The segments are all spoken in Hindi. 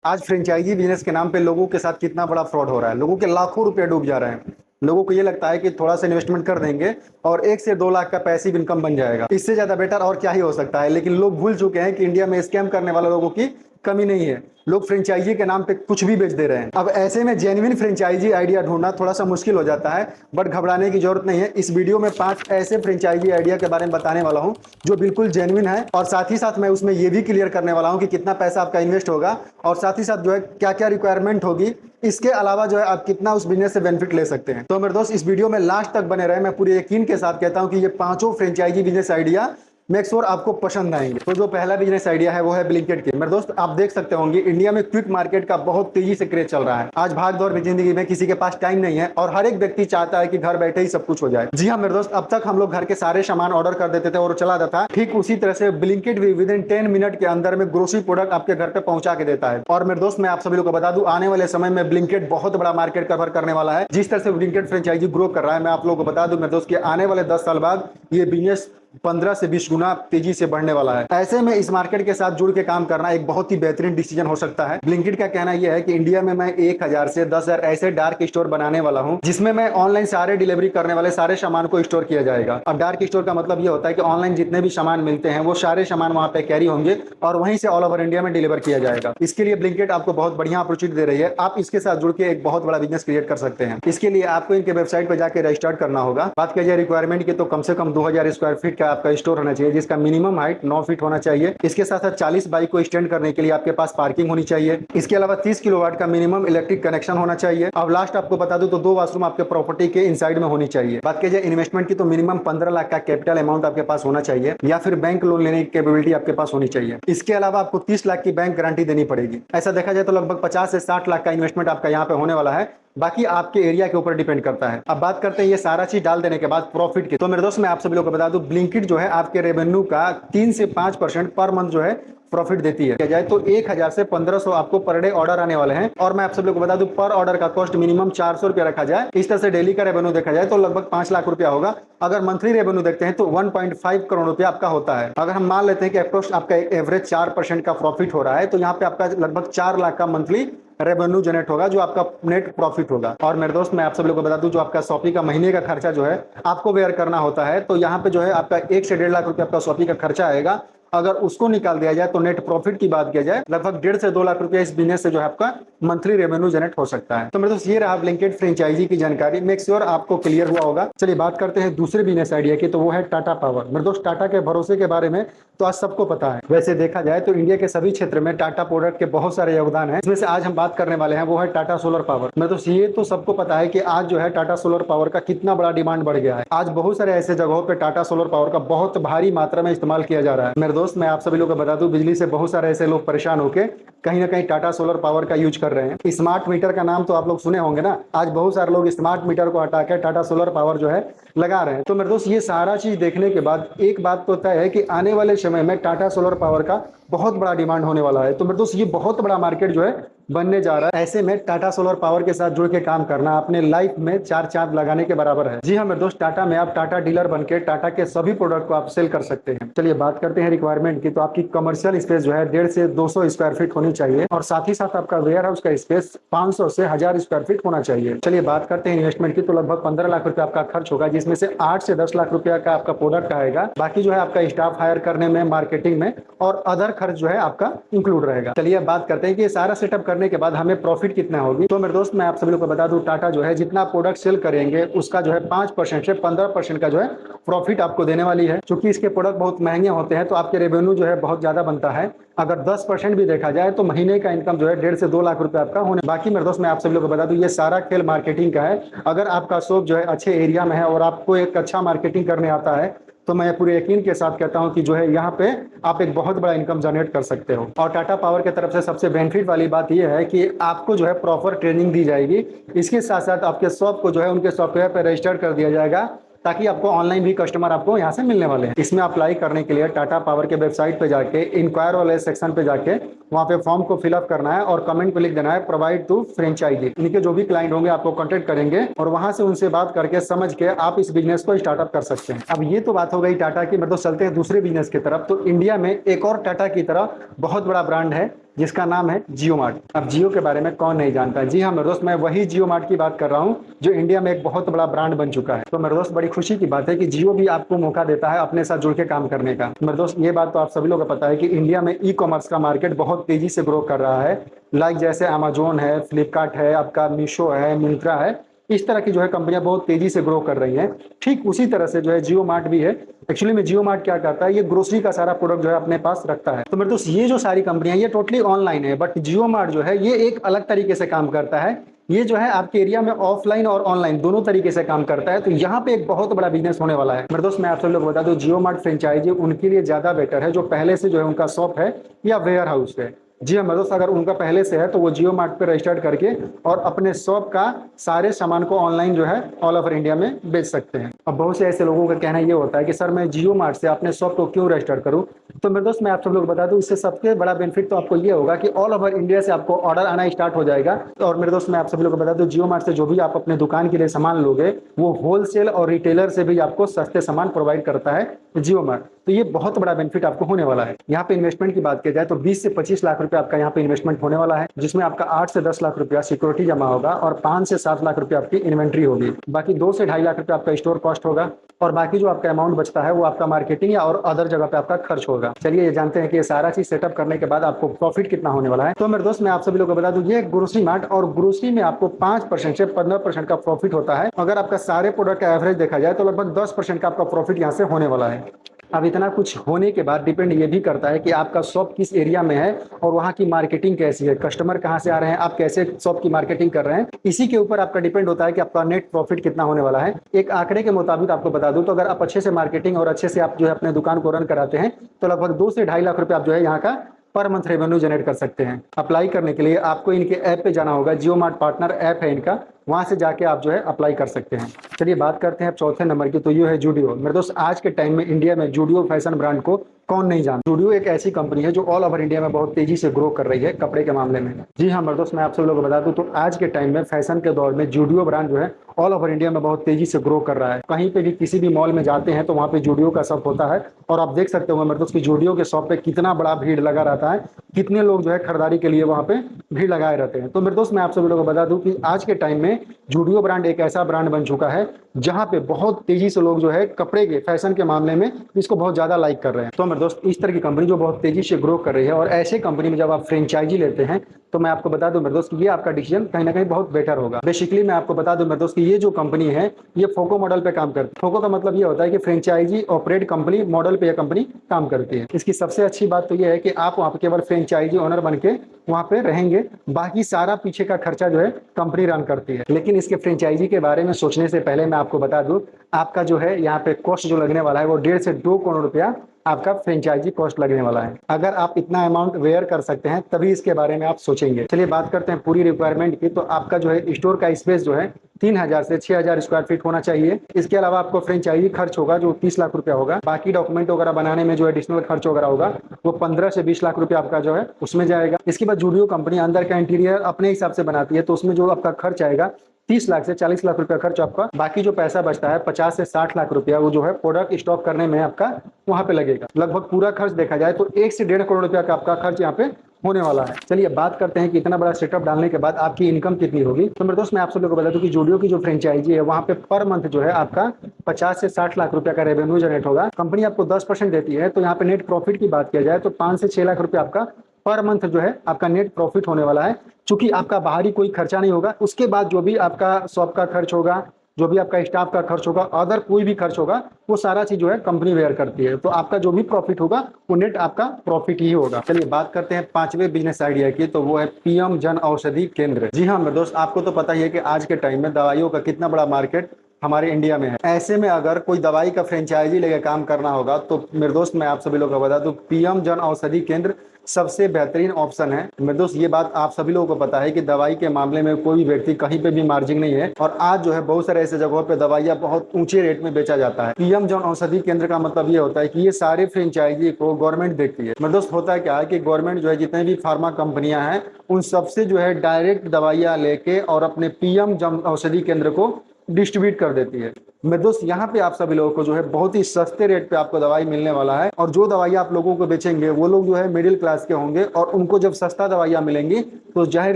आज फ्रेंचाइजी बिजनेस के नाम पे लोगों के साथ कितना बड़ा फ्रॉड हो रहा है। लोगों के लाखों रुपए डूब जा रहे हैं। लोगों को ये लगता है कि थोड़ा सा इन्वेस्टमेंट कर देंगे और 1 से 2 लाख का पैसिव इनकम बन जाएगा। इससे ज्यादा बेटर और क्या ही हो सकता है। लेकिन लोग भूल चुके हैं कि इंडिया में स्कैम करने वाले लोगों की कमी नहीं है। लोग फ्रेंचाइजी के नाम पे कुछ भी बेच दे रहे हैं। अब ऐसे में जेन्युइन फ्रेंचाइजी आइडिया ढूंढना थोड़ा सा मुश्किल हो जाता है, बट घबराने की जरूरत नहीं है। इस वीडियो में 5 ऐसे फ्रेंचाइजी आइडिया के बारे में बताने वाला हूं जो बिल्कुल जेन्युइन है, और साथ ही साथ मैं उसमें ये भी क्लियर करने वाला हूं कि कितना पैसा आपका इन्वेस्ट होगा और साथ ही साथ जो है क्या क्या रिक्वायरमेंट होगी। इसके अलावा जो है आप कितना उस बिजनेस से बेनिफिट ले सकते हैं। तो मेरे दोस्त इस वीडियो में लास्ट तक बने रहे। मैं पूरे यकीन के साथ कहता हूं कि ये पांचों franchisee business idea make sure आपको पसंद आएंगे। तो जो पहला बिजनेस आइडिया है वो है ब्लिंकिट की। मेरे दोस्त आप देख सकते होंगे इंडिया में क्विक मार्केट का बहुत तेजी से क्रेज चल रहा है। आज भाग दौड़ की जिंदगी में किसी के पास टाइम नहीं है और हर एक व्यक्ति चाहता है कि घर बैठे ही सब कुछ हो जाए। जी हाँ मेरे दोस्त, अब तक हम लोग घर के सारे सामान ऑर्डर कर देते थे और चला जाता है। ठीक उसी तरह से ब्लिंकिट भी विद इन 10 मिनट के अंदर में ग्रोसरी प्रोडक्ट आपके घर पे पहुंचा के देता है। और मेरे दोस्त मैं आप सभी लोग को बता दूं, आने वाले समय में ब्लिंकिट बहुत बड़ा मार्केट कवर करने वाला है। जिस तरह से ब्लिंकिट फ्रेंचाइजी ग्रो कर रहा है, मैं आप लोगों को बता दूं मेरे दोस्त कि आने वाले 10 साल बाद ये बिजनेस 15 से 20 गुना तेजी से बढ़ने वाला है। ऐसे में इस मार्केट के साथ जुड़ के काम करना एक बहुत ही बेहतरीन डिसीजन हो सकता है। ब्लिंकिट का कहना यह है कि इंडिया में मैं 1000 से 10,000 ऐसे डार्क स्टोर बनाने वाला हूं जिसमें मैं ऑनलाइन सारे डिलीवरी करने वाले सारे सामान को स्टोर किया जाएगा। अब डार्क स्टोर का मतलब यह होता है कि ऑनलाइन जितने भी सामान मिलते हैं वो सारे सामान वहां पे कैरी होंगे और वहीं से ऑल ओवर इंडिया में डिलीवर किया जाएगा। इसके लिए ब्लिंकिट आपको बहुत बढ़िया अपॉर्चुनिटी दे रही है। आप इसके साथ जुड़ के एक बहुत बड़ा बिजनेस क्रिएट कर सकते हैं। इसके लिए आपको इनके वेबसाइट पर जाकर रजिस्टर करना होगा। बात की जाए रिक्वायरमेंट की तो कम से कम 2000 स्क्वायर फीट का आपका स्टोर होना चाहिए जिसका मिनिमम हाइट 9 फीट होना चाहिए। इसके साथ साथ 40 बाइक को स्टैंड करने के लिए आपके पास पार्किंग होनी चाहिए। इसके अलावा 30 किलोवाट का मिनिमम इलेक्ट्रिक कनेक्शन होना चाहिए। अब लास्ट आपको बता दूं तो 2 वॉशरूम आपके प्रॉपर्टी के इनसाइड में होनी चाहिए। बात की जाए इन्वेस्टमेंट की तो मिनिमम 15 लाख का कैपिटल अमाउंट आपके पास होना चाहिए या फिर बैंक लोन लेने की कैपेबिलिटी आपके पास होनी चाहिए। इसके अलावा आपको 30 लाख की बैंक गारंटी देनी पड़ेगी। ऐसा देखा जाए तो लगभग 50 से 60 लाख का इन्वेस्टमेंट आपका यहाँ पे होने वाला है। बाकी आपके एरिया के ऊपर डिपेंड करता है। अब बात करते हैं ये सारा चीज डाल देने के बाद प्रॉफिट की। तो मेरे दोस्त मैं आप सभी लोगों को बता दूं ब्लिंकिट जो है आपके रेवेन्यू का 3 से 5% पर मंथ जो है प्रॉफिट देती है। क्या जाए तो 1000 से 1500 आपको पर डे ऑर्डर आने वाले हैं। और मैं आप सब लोग को बता दूं पर ऑर्डर का कॉस्ट मिनिमम 400 रुपया रखा जाए। इस तरह से डेली का रेवेन्यू देखा जाए तो लगभग 5 लाख रुपया होगा। अगर मंथली रेवेन्यू देखते हैं तो 1.5 करोड़ रुपया आपका होता है। अगर हम मान लेते हैं कि अप्रोक्स आपका एवरेज 4% का प्रॉफिट हो रहा है तो यहाँ पे आपका लगभग 4 लाख का मंथली रेवेन्यू जनरेट होगा जो आपका नेट प्रॉफिट होगा। और मेरे दोस्त मैं आप सब लोगों को बता दूं जो आपका शॉपिंग का महीने का खर्चा जो है आपको बेयर करना होता है तो यहाँ पे जो है आपका 1 से 1.5 लाख रुपया आपका शॉपिंग का खर्चा आएगा। अगर उसको निकाल दिया जाए तो नेट प्रॉफिट की बात किया जाए लगभग 1.5 से 2 लाख रुपया इस बिजनेस से जो है आपका मंथली रेवेन्यू जनरेट हो सकता है। तो मेरे दोस्त ये रहा ब्लिंकिट फ्रेंचाइजी की जानकारी। मेक श्योर आपको क्लियर हुआ होगा। चलिए बात करते हैं दूसरे बिजनेस आइडिया की, तो वो है टाटा पावर। मेरे दोस्त टाटा के भरोसे के बारे में तो आज सबको पता है। वैसे देखा जाए तो इंडिया के सभी क्षेत्र में टाटा प्रोडक्ट के बहुत सारे योगदान है। इसमें से आज हम बात करने वाले हैं वो है टाटा सोलर पावर। मेरे दोस्त ये तो सबको पता है कि आज जो है टाटा सोलर पावर का कितना बड़ा डिमांड बढ़ गया है। आज बहुत सारे ऐसे जगहों पे टाटा सोलर पावर का बहुत भारी मात्रा में इस्तेमाल किया जा रहा है। मेरे दोस्त मैं आप सभी लोग को बता दूं बिजली से बहुत सारे ऐसे लोग परेशान होकर कहीं ना कहीं टाटा सोलर पावर का यूज कर रहे हैं। स्मार्ट मीटर का नाम तो आप लोग सुने होंगे ना। आज बहुत सारे लोग स्मार्ट मीटर को हटा के टाटा सोलर पावर जो है लगा रहे हैं। तो मेरे दोस्त ये सारा चीज देखने के बाद एक बात तो तय है कि आने वाले समय में टाटा सोलर पावर का बहुत बड़ा डिमांड होने वाला है। तो मेरे दोस्त ये बहुत बड़ा मार्केट जो है बनने जा रहा है। ऐसे में टाटा सोलर पावर के साथ जुड़ के काम करना अपने लाइफ में 4 चांद लगाने के बराबर है। जी हाँ मेरे दोस्त, टाटा में आप टाटा डीलर बनके टाटा के सभी प्रोडक्ट को आप सेल कर सकते हैं। चलिए बात करते हैं रिक्वायरमेंट की। तो आपकी कमर्शियल स्पेस जो है 150 से 200 स्क्वायर फीट होनी चाहिए और साथ ही साथ आपका वेयर हाउस का स्पेस 500 से 1000 स्क्वायर फीट होना चाहिए। चलिए बात करते हैं इन्वेस्टमेंट की। तो लगभग 15 लाख रुपया आपका खर्च होगा जिसमें से 8 से 10 लाख रुपया का आपका प्रोडक्ट आएगा। बाकी जो है आपका स्टाफ हायर करने में, मार्केटिंग में और अदर खर्च जो है आपका इंक्लूड रहेगा। चलिए अब बात करते हैं कि सारा सेटअप करने के बाद हमें प्रॉफिट कितना होगी। तो मेरे दोस्त मैं आप सभी लोग को बता दूं टाटा जो है जितना प्रोडक्ट सेल करेंगे उसका जो है 5% से 15% का जो है प्रॉफिट आपको देने वाली है। क्योंकि इसके प्रोडक्ट बहुत महंगे होते हैं तो आपके रेवेन्यू जो है बहुत ज्यादा बनता है। अगर 10% भी देखा जाए तो महीने का इनकम जो है 1.5 से 2 लाख रुपए आपका होने। बाकी मेरे दोस्त मैं आप सभी लोग को बता दूं ये सारा खेल मार्केटिंग का है। अगर आपका शॉप जो है अच्छे एरिया में है और आपको एक अच्छा मार्केटिंग करने आता है तो मैं पूरे यकीन के साथ कहता हूं कि जो है यहाँ पे आप एक बहुत बड़ा इनकम जनरेट कर सकते हो। और टाटा पावर की तरफ से सबसे बेनिफिट वाली बात यह है कि आपको जो है प्रॉपर ट्रेनिंग दी जाएगी। इसके साथ साथ आपके शॉप को जो है उनके सॉफ्टवेयर पर रजिस्टर कर दिया जाएगा ताकि आपको ऑनलाइन भी कस्टमर आपको यहाँ से मिलने वाले हैं। इसमें अप्लाई करने के लिए टाटा पावर के वेबसाइट पे जाके इंक्वायर वाले सेक्शन पे जाके वहाँ पे फॉर्म को फिलअप करना है और कमेंट पे लिख देना है प्रोवाइड टू फ्रेंचाइजी। इनके जो भी क्लाइंट होंगे आपको कॉन्टेक्ट करेंगे और वहां से उनसे बात करके समझ के आप इस बिजनेस को स्टार्टअप कर सकते हैं। अब ये तो बात हो गई टाटा की। मतलब चलते हैं दूसरे बिजनेस की तरफ। तो इंडिया में एक और टाटा की तरह बहुत बड़ा ब्रांड है जिसका नाम है जियो मार्ट। अब जियो के बारे में कौन नहीं जानता है। जी हाँ मेरे दोस्त, मैं वही जियो मार्ट की बात कर रहा हूँ जो इंडिया में एक बहुत बड़ा ब्रांड बन चुका है। तो मेरे दोस्त बड़ी खुशी की बात है कि जियो भी आपको मौका देता है अपने साथ जुड़ के काम करने का। मेरे दोस्त ये बात तो आप सभी लोगों को पता है कि इंडिया में ई कॉमर्स का मार्केट बहुत तेजी से ग्रो कर रहा है। लाइक जैसे अमेजोन है, फ्लिपकार्ट है, आपका मीशो है, मिंत्रा है, इस तरह की जो है कंपनियां बहुत तेजी से ग्रो कर रही हैं। ठीक उसी तरह से जो है जियो मार्ट भी है। एक्चुअली में जियो मार्ट क्या करता है, ये ग्रोसरी का सारा प्रोडक्ट जो है अपने पास रखता है। तो मेरे दोस्त ये जो सारी कंपनियां ये टोटली ऑनलाइन है, बट जियो मार्ट जो है ये एक अलग तरीके से काम करता है। ये जो है आपके एरिया में ऑफलाइन और ऑनलाइन दोनों तरीके से काम करता है। तो यहाँ पे एक बहुत बड़ा बिजनेस होने वाला है। मेरे दोस्त मैं आप सब लोग बता दूं, जियो मार्ट फ्रेंचाइजी उनके लिए ज्यादा बेटर है जो पहले से जो है उनका शॉप है या वेयर हाउस है। जी हाँ मेरे दोस्त, अगर उनका पहले से है तो वो जियो मार्ट पे रजिस्टर्ड करके और अपने शॉप का सारे सामान को ऑनलाइन जो है ऑल ओवर इंडिया में बेच सकते हैं। अब बहुत से ऐसे लोगों का कहना ये होता है कि सर मैं जियो मार्ट से अपने शॉप को क्यों रजिस्टर करूं। तो मेरे दोस्त मैं आप सब लोग बता दूं, इससे सबसे बड़ा बेनिफिट तो आपको ये होगा कि ऑल ओवर इंडिया से आपको ऑर्डर आना स्टार्ट हो जाएगा। और मेरे दोस्त मैं आप सभी लोग बता दूं, जियो मार्ट से जो भी आप अपने दुकान के लिए सामान लोगे वो होलसेल और रिटेलर से भी आपको सस्ते सामान प्रोवाइड करता है जियो मार्ट। तो ये बहुत बड़ा बेनिफिट आपको होने वाला है। यहाँ पे इन्वेस्टमेंट की बात की जाए तो 20 से 25 लाख रुपए आपका यहाँ पे इन्वेस्टमेंट होने वाला है, जिसमें आपका 8 से 10 लाख रुपया सिक्योरिटी जमा होगा और 5 से 7 लाख रुपए आपकी इन्वेंट्री होगी। बाकी 2 से 2.5 लाख रुपए आपका स्टोर कॉस्ट होगा और बाकी जो आपका अमाउंट बचता है वो आपका मार्केटिंग या और अदर जगह पे आपका खर्च होगा। चलिए ये जानते हैं कि ये सारा चीज सेटअप करने के बाद आपको प्रॉफिट कितना होने वाला है। तो मेरे दोस्त मैं आप सभी लोगों को बता दूं, ये ग्रोसरी मार्ट और ग्रोसरी में आपको 5% से 15% का प्रॉफिट होता है। अगर आपका सारे प्रोडक्ट का एवरेज देखा जाए तो लगभग 10% का आपका प्रॉफिट यहाँ से होने वाला है। अब इतना कुछ होने के बाद डिपेंड ये भी करता है कि आपका शॉप किस एरिया में है और वहाँ की मार्केटिंग कैसी है, कस्टमर कहाँ से आ रहे हैं, आप कैसे शॉप की मार्केटिंग कर रहे हैं। इसी के ऊपर आपका डिपेंड होता है कि आपका नेट प्रॉफिट कितना होने वाला है। एक आंकड़े के मुताबिक आपको बता दूं तो अगर आप अच्छे से मार्केटिंग और अच्छे से आप जो है अपने दुकान को रन कराते हैं तो लगभग 2 से 2.5 लाख रुपए आप जो है यहाँ का पर मंथ रेवेन्यू जनरेट कर सकते हैं। अप्लाई करने के लिए आपको इनके ऐप पे जाना होगा, जियो मार्ट पार्टनर ऐप है इनका, वहां से जाके आप जो है अप्लाई कर सकते हैं। चलिए बात करते हैं अब चौथे नंबर की, तो ये है जूडियो। मेरे दोस्त आज के टाइम में इंडिया में जूडियो फैशन ब्रांड को कौन नहीं जानता। जूडियो एक ऐसी कंपनी है जो ऑल ओवर इंडिया में बहुत तेजी से ग्रो कर रही है कपड़े के मामले में। जी हाँ मेरे दोस्त मैं आप सब लोगों को बता दूं तो आज के टाइम में फैशन के दौर में जूडियो ब्रांड जो है ऑल ओवर इंडिया में बहुत तेजी से ग्रो कर रहा है। कहीं पे भी किसी भी मॉल में जाते हैं तो वहाँ पे जूडियो का शॉप होता है और आप देख सकते हो मेरे दोस्त की जूडियो के शॉप पे कितना बड़ा भीड़ लगा रहता है, कितने लोग जो है खरीदारी के लिए वहाँ पे भीड़ लगाए रहते हैं। तो मेरे दोस्त मैं आप सभी लोगों को बता दूं कि आज के टाइम में जूडियो ब्रांड एक ऐसा ब्रांड बन चुका है जहां पे बहुत तेजी से लोग जो है कपड़े के फैशन के मामले में इसको बहुत ज्यादा लाइक कर रहे हैं। तो मेरे दोस्त इस तरह की कंपनी जो बहुत तेजी से ग्रो कर रही है और ऐसे कंपनी में जब आप फ्रेंचाइजी लेते हैं तो मैं आपको बता दूं मेरे दोस्त ये आपका डिसीजन कहीं ना कहीं बहुत बेटर होगा। बेसिकली मैं आपको बता दूं मेरे दोस्त ये जो कंपनी है ये फोको मॉडल पे काम करती है। फोको का मतलब ये होता है कि फ्रेंचाइजी ऑपरेट कंपनी मॉडल पे यह कंपनी काम करती है। इसकी सबसे अच्छी बात तो ये है कि आप वहाँ पे केवल फ्रेंचाइजी ओनर बन के वहाँ पे रहेंगे, बाकी सारा पीछे का खर्चा जो है कंपनी रन करती है। लेकिन इसके फ्रेंचाइजी के बारे में सोचने से पहले मैं आपको बता दूं आपका जो है यहाँ पे कॉस्ट जो लगने वाला है वो 1.5 से 2 करोड़ रुपया आपका फ्रेंचाइजी कॉस्ट लगने वाला है। अगर आप इतना अमाउंट वेयर कर सकते हैं तभी इसके बारे में आप सोचेंगे। चलिए बात करते हैं पूरी रिक्वायरमेंट की। तो आपका जो है स्टोर का स्पेस जो है 3000 से 6000 स्क्वायर फीट होना चाहिए। इसके अलावा आपको फ्रेंचाइजी खर्च होगा जो 30 लाख रुपया होगा। बाकी डॉक्यूमेंट वगैरह बनाने में जो एडिशनल खर्च वगैरह होगा वो 15 से 20 लाख रुपया आपका जो है उसमें जाएगा। इसके बाद जूडियो कंपनी अंदर का इंटीरियर अपने हिसाब से बनाती है तो उसमें जो आपका खर्च आएगा 30 लाख से 40 लाख रुपया खर्च आपका। बाकी जो पैसा बचता है 50 से 60 लाख रुपया वो जो है प्रोडक्ट स्टॉक करने में आपका वहां पे लगेगा। लगभग पूरा खर्च देखा जाए तो 1 से 1.5 करोड़ रुपया का आपका खर्च यहाँ पे होने वाला है। चलिए बात करते हैं कि इतना बड़ा सेटअप डालने के बाद आपकी इनकम कितनी होगी। तो मेरे दोस्त मैं आप सब लोगों को बता दूं कि जूडियो की जो फ्रेंचाइजी है वहाँ पे पर मंथ जो है आपका 50 से 60 लाख रुपया का रेवेन्यू जनरेट होगा। कंपनी आपको 10% देती है तो यहाँ पे नेट प्रॉफिट की बात किया जाए तो 5 से 6 लाख रुपया आपका पर मंथ जो है आपका नेट प्रॉफिट होने वाला है। चूंकि आपका बाहरी कोई खर्चा नहीं होगा, उसके बाद जो भी आपका शॉप का खर्च होगा, जो भी आपका स्टाफ का खर्च होगा, अदर कोई भी खर्च होगा वो सारा चीज जो है कंपनी वेयर करती है। तो आपका जो भी प्रॉफिट होगा वो नेट आपका प्रॉफिट ही होगा। चलिए बात करते हैं 5वें बिजनेस आइडिया की, तो वो है पीएम जन औषधि केंद्र। जी हाँ मेरे दोस्त आपको तो पता ही है कि आज के टाइम में दवाइयों का कितना बड़ा मार्केट हमारे इंडिया में है। ऐसे में अगर कोई दवाई का फ्रेंचाइजी लेके काम करना होगा तो मेरे दोस्त मैं आप सभी लोगों को बता दूं पीएम जन औषधि केंद्र सबसे बेहतरीन ऑप्शन है। मेरे दोस्त ये बात आप सभी लोगों को पता है कि दवाई के मामले में कोई भी व्यक्ति कहीं पे भी मार्जिन नहीं है और आज जो है बहुत सारे ऐसे जगहों पे दवाइयाँ बहुत ऊंचे रेट में बेचा जाता है। पीएम जन औषधि केंद्र का मतलब ये होता है कि ये सारे फ्रेंचाइजी को गवर्नमेंट देखती है। मेरे दोस्त होता है क्या है कि गवर्नमेंट जो है जितने भी फार्मा कंपनियां हैं उन सबसे जो है डायरेक्ट दवाइयाँ लेके और अपने पीएम जन औषधि केंद्र को डिस्ट्रीब्यूट कर देती है। मेरे दोस्त यहाँ पे आप सभी लोगों को जो है बहुत ही सस्ते रेट पे आपको दवाई मिलने वाला है, और जो दवाई आप लोगों को बेचेंगे वो लोग जो है मिडिल क्लास के होंगे, और उनको जब सस्ता दवाइयाँ मिलेंगी तो जाहिर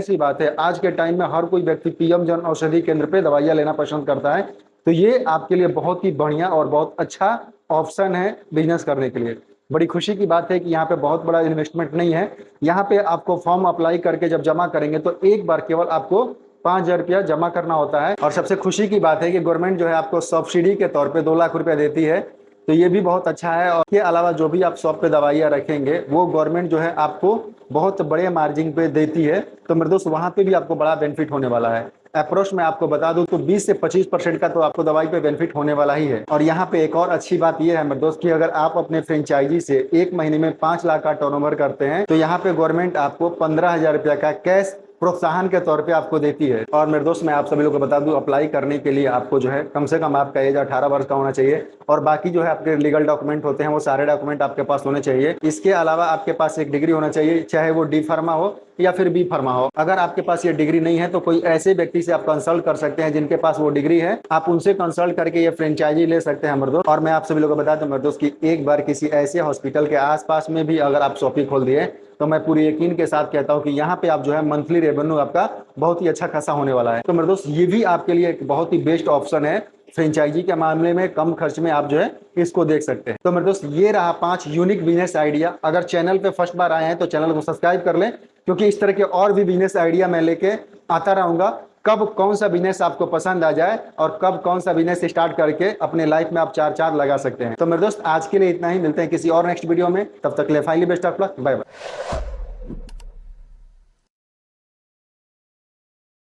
सी बात है आज के टाइम में हर कोई व्यक्ति पीएम जन औषधि केंद्र पे दवाइयाँ लेना पसंद करता है। तो ये आपके लिए बहुत ही बढ़िया और बहुत अच्छा ऑप्शन है बिजनेस करने के लिए। बड़ी खुशी की बात है कि यहाँ पे बहुत बड़ा इन्वेस्टमेंट नहीं है। यहाँ पे आपको फॉर्म अप्लाई करके जब जमा करेंगे तो एक बार केवल आपको 5,000 रुपया जमा करना होता है। और सबसे खुशी की बात है कि गवर्नमेंट जो है आपको सब्सिडी के तौर पे 2 लाख रुपया देती है, तो ये भी बहुत अच्छा है। और इसके अलावा जो भी आप शॉप पे दवाइयाँ रखेंगे वो गवर्नमेंट जो है आपको बहुत बड़े मार्जिन पे देती है। तो मेरे दोस्त वहाँ पे भी आपको बड़ा बेनिफिट होने वाला है। अप्रोच में आपको बता दूं तो 20 से 25% का तो आपको दवाई पे बेनिफिट होने वाला ही है। और यहाँ पे एक और अच्छी बात ये है मेरे दोस्त कि अगर आप अपने फ्रेंचाइजी से एक महीने में 5 लाख का टर्नओवर करते हैं तो यहाँ पे गवर्नमेंट आपको 15,000 रुपया का कैश प्रोत्साहन के तौर पे आपको देती है। और मेरे दोस्त मैं आप सभी लोगों को बता दूं अप्लाई करने के लिए आपको जो है कम से कम आपका एज 18 वर्ष का होना चाहिए, और बाकी जो है आपके लीगल डॉक्यूमेंट होते हैं वो सारे डॉक्यूमेंट आपके पास होने चाहिए। इसके अलावा आपके पास एक डिग्री होना चाहिए, चाहे वो डी फार्मा हो या फिर बी फार्मा हो। अगर आपके पास ये डिग्री नहीं है तो कोई ऐसे व्यक्ति से आप कंसल्ट कर सकते हैं जिनके पास वो डिग्री है, आप उनसे कंसल्ट करके ये फ्रेंचाइजी ले सकते हैं मेरे दोस्त। और मैं आप सभी लोगों को बता दूं मेरे दोस्त की एक बार किसी ऐसे हॉस्पिटल के आसपास में भी अगर आप शॉपिंग खोल दिए तो मैं पूरी यकीन के साथ कहता हूं कि यहाँ पे आप जो है मंथली रेवेन्यू आपका बहुत ही अच्छा खासा होने वाला है। तो मेरे दोस्त ये भी आपके लिए एक बहुत ही बेस्ट ऑप्शन है। फ्रेंचाइजी के मामले में कम खर्च में आप जो है इसको देख सकते हैं। तो मेरे दोस्त ये रहा 5 यूनिक बिजनेस आइडिया। अगर चैनल पे फर्स्ट बार आए हैं तो चैनल को सब्सक्राइब कर लें, क्योंकि इस तरह के और भी बिजनेस आइडिया मैं लेके आता रहूंगा। कब कौन सा बिजनेस आपको पसंद आ जाए और कब कौन सा बिजनेस स्टार्ट करके अपने लाइफ में आप 4 लगा सकते हैं। तो मेरे दोस्त आज के लिए इतना ही, मिलते हैं किसी और नेक्स्ट वीडियो में। तब तक ले finally best of luck, bye bye.